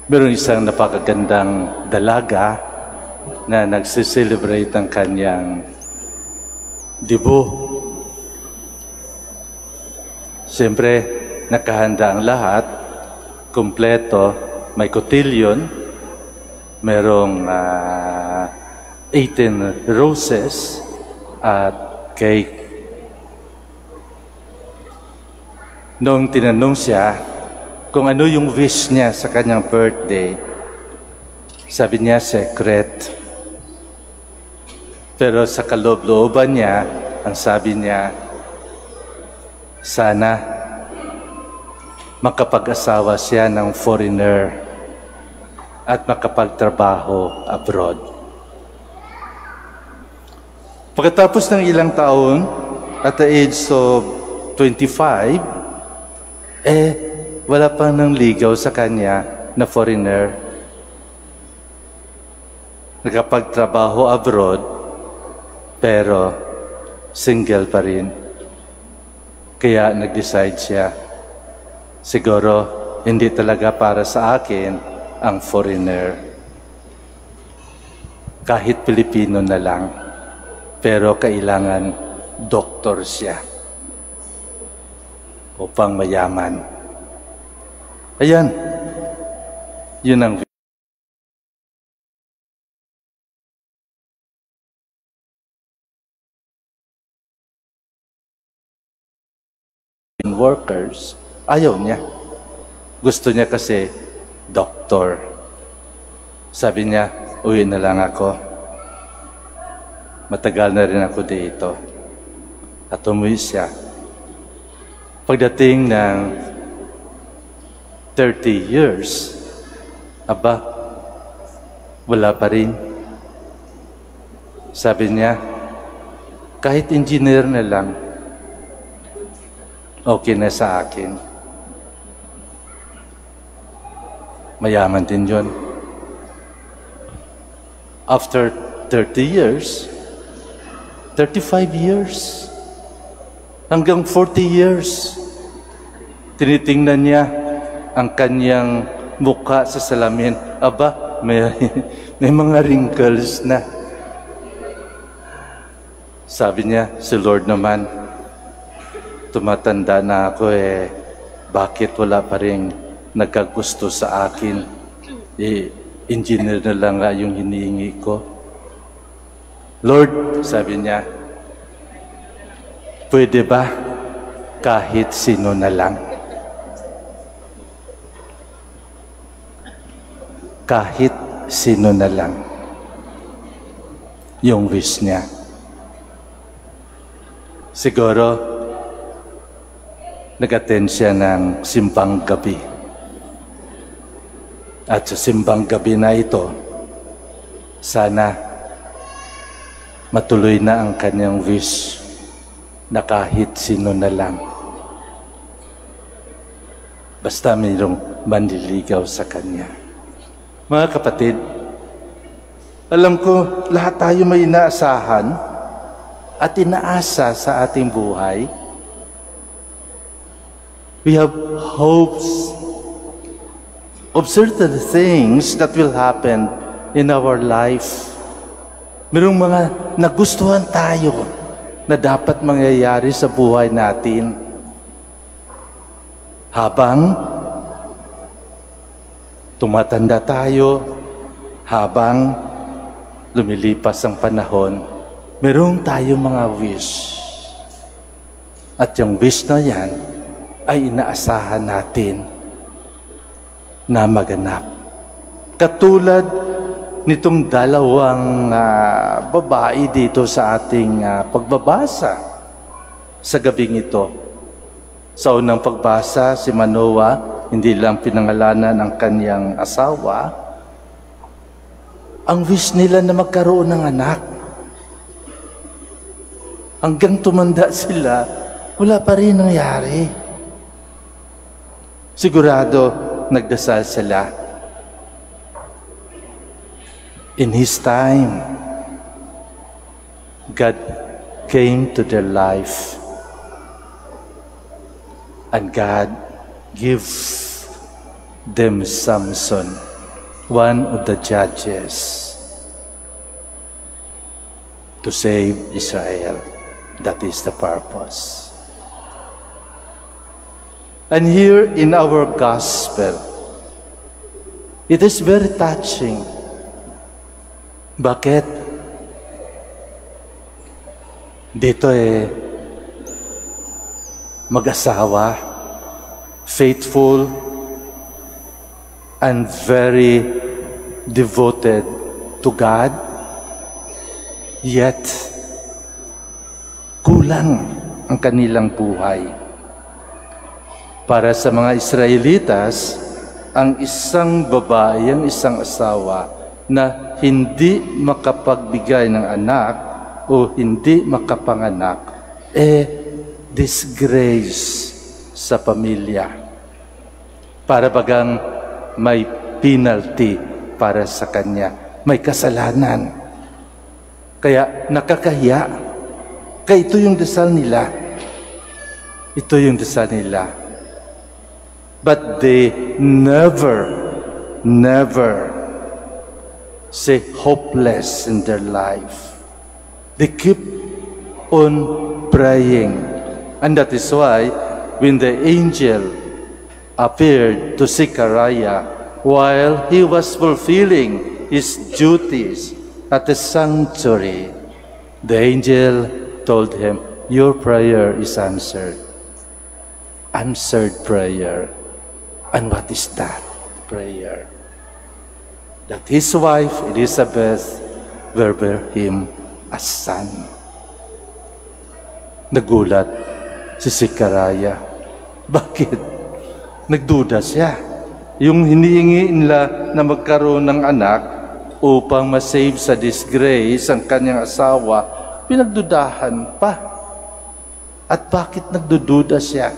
Meron isang napakagandang dalaga na nagsiselebrate ang kanyang debut. Siyempre, nakahanda ang lahat, kumpleto, may cotillion, merong 18 roses at cake. Noong tinanong siya kung ano yung wish niya sa kanyang birthday, sabi niya, secret. Pero sa kaloob-looban niya, ang sabi niya, sana makapag-asawa siya ng foreigner at makapagtrabaho abroad. Pagkatapos ng ilang taon, at the age of 25, wala pang nangligaw sa kanya na foreigner. Nakapagtrabaho abroad, pero single pa rin. Kaya nag-decide siya, siguro hindi talaga para sa akin ang foreigner. Kahit Pilipino na lang, pero kailangan doktor siya upang mayaman. Ayan, yun ang workers. Ayaw niya. Gusto niya kasi doktor. Sabi niya, uwi na lang ako. Matagal na rin ako dito. At umuwi siya. Pagdating ng 30 years, aba, wala pa rin. Sabi niya, kahit engineer na lang, okay na sa akin. Mayaman din yun. After 30 years, 35 years, hanggang 40 years, tinitingnan niya ang kanyang mukha sa salamin. Aba, may mga wrinkles na. Sabi niya, si Lord naman, tumatanda na ako bakit wala pa rin nagkagusto sa akin? Engineer na lang nga yung hinihingi ko. Lord, sabi niya, pwede ba kahit sino na lang? Kahit sino na lang yung wish niya. Siguro, nag-attend siya ng simbang gabi. At sa simbang gabi na ito, sana matuloy na ang kanyang wish na kahit sino na lang. Basta mayroong manliligaw sa kanya. Mga kapatid, alam ko lahat tayo may inaasahan at inaasa sa ating buhay. We have hopes of certain things that will happen in our life. Mayroong mga nagustuhan tayo na dapat mangyayari sa buhay natin. Habang tumatanda tayo, habang lumilipas ang panahon, mayroong tayo mga wish. At yung wish na yan ay inaasahan natin na maganap. Katulad nitong dalawang babae dito sa ating pagbabasa sa gabing ito. Sa unang pagbasa, si Manoah, hindi lang pinangalanan ang kanyang asawa, ang wish nila na magkaroon ng anak. Hanggang tumanda sila, wala pa rin nangyari. Sigurado, nagdasal sila. In His time, God came to their life. And God gave them Samson. one of the judges to save Israel. That is the purpose. And here in our gospel, it is very touching. Bakit? Dito mag-asawa, faithful, and very devoted to God, yet kulang ang kanilang buhay. Para sa mga Israelitas, ang isang babae, ang isang asawa na hindi makapagbigay ng anak o hindi makapanganak, disgrace sa pamilya. Para bagang may penalty para sa kanya. May kasalanan. Kaya nakakahiya. Kaya ito yung dasal nila. Ito yung dasal nila. But they never say hopeless in their life. They keep on praying. And that is why when the angel appeared to Zechariah while he was fulfilling his duties at the sanctuary, the angel told him, "Your prayer is answered." Answered prayer. And what is that prayer? That his wife, Elizabeth, will bear him a son. Nagulat si Zechariah. Bakit? Nagduda siya. Yung hinihingi nila na magkaroon ng anak upang masave sa disgrace ang kanyang asawa, pinagdudahan pa. At bakit nagdududa siya?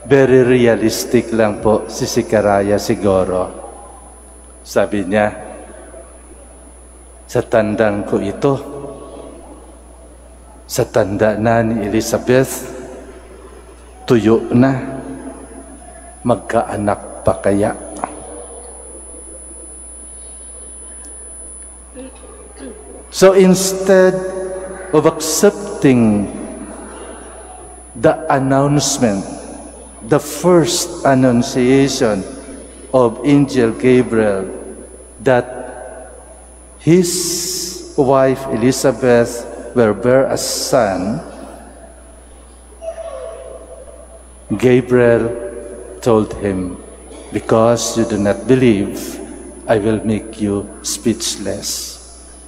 Very realistic lang po si Zechariah siguro. Sabi niya, sa tandang ko ito, sa tanda na ni Elizabeth, tuyo na, magkaanak pa kaya? So instead of accepting the announcement, the first annunciation of Angel Gabriel that his wife Elizabeth will bear a son, Gabriel told him, "Because you do not believe, I will make you speechless,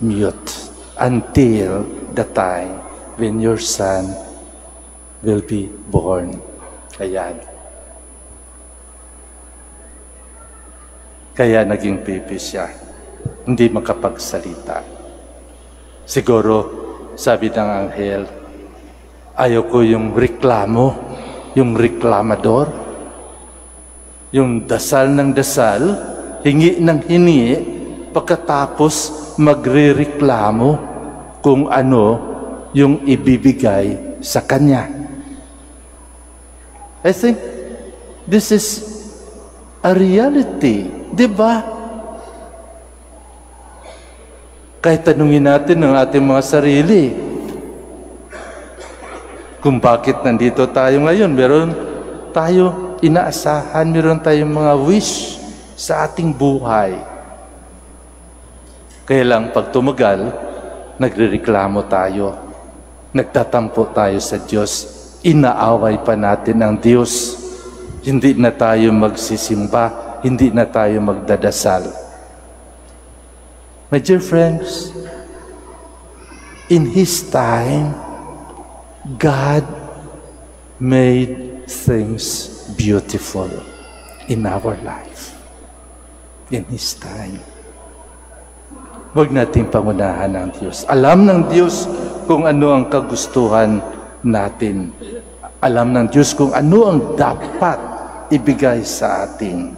mute, until the time when your son will be born." Ayan. Kaya naging pipi siya. Hindi makapagsalita. Siguro, sabi ng anghel, ayoko yung reklamo, yung reklamador, yung dasal ng dasal, hingi ng hingi, pagkatapos magre-reklamo kung ano yung ibibigay sa kanya. I think this is a reality, di ba? Kahit tanungin natin ng ating mga sarili, kung bakit nandito tayo ngayon, meron tayo inaasahan, meron tayong mga wish sa ating buhay. Kaya lang pag tumagal, nagrereklamo tayo, nagtatampo tayo sa Diyos, inaaway pa natin ang Diyos. Hindi na tayo magsisimba, hindi na tayo magdadasal. My dear friends, in His time, God made things beautiful in our life. In His time. Huwag nating pangunahan ang Diyos. Alam ng Diyos kung ano ang kagustuhan natin. Alam ng Diyos kung ano ang dapat ibigay sa atin.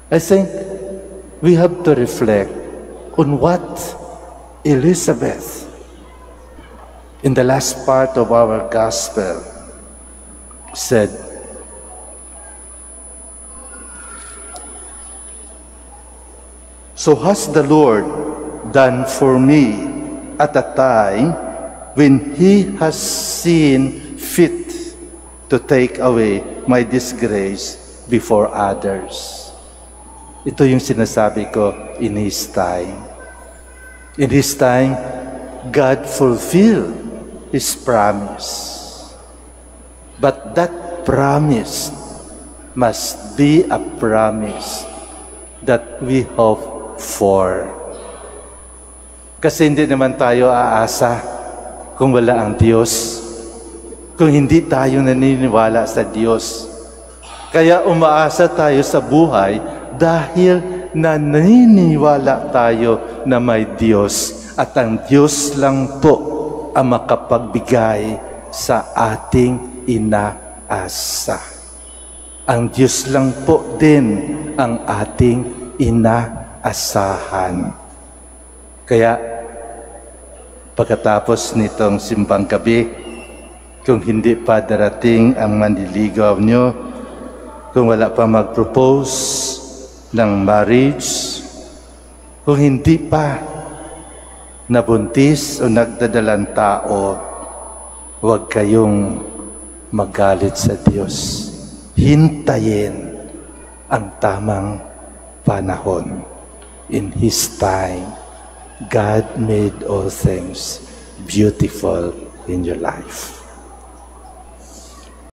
I think we have to reflect on what Elizabeth, in the last part of our gospel, said. So has the Lord done for me at a time when He has seen fit to take away my disgrace before others. Ito yung sinasabi ko, in His time. In His time, God fulfilled His promise. But that promise must be a promise that we hope for. Kasi hindi naman tayo aasa kung wala ang Diyos, kung hindi tayo naniniwala sa Diyos. Kaya umaasa tayo sa buhay dahil naniniwala tayo na may Diyos at ang Diyos lang po ang makapagbigay sa ating inaasa. Ang Diyos lang po din ang ating inaasahan. Kaya pagkatapos nitong simbang gabi, kung hindi pa darating ang manliligaw nyo, kung wala pa mag-propose ng marriage, kung hindi pa nabuntis o nagdadalang tao, huwag kayong magalit sa Diyos. Hintayin ang tamang panahon. In His time, God made all things beautiful in your life.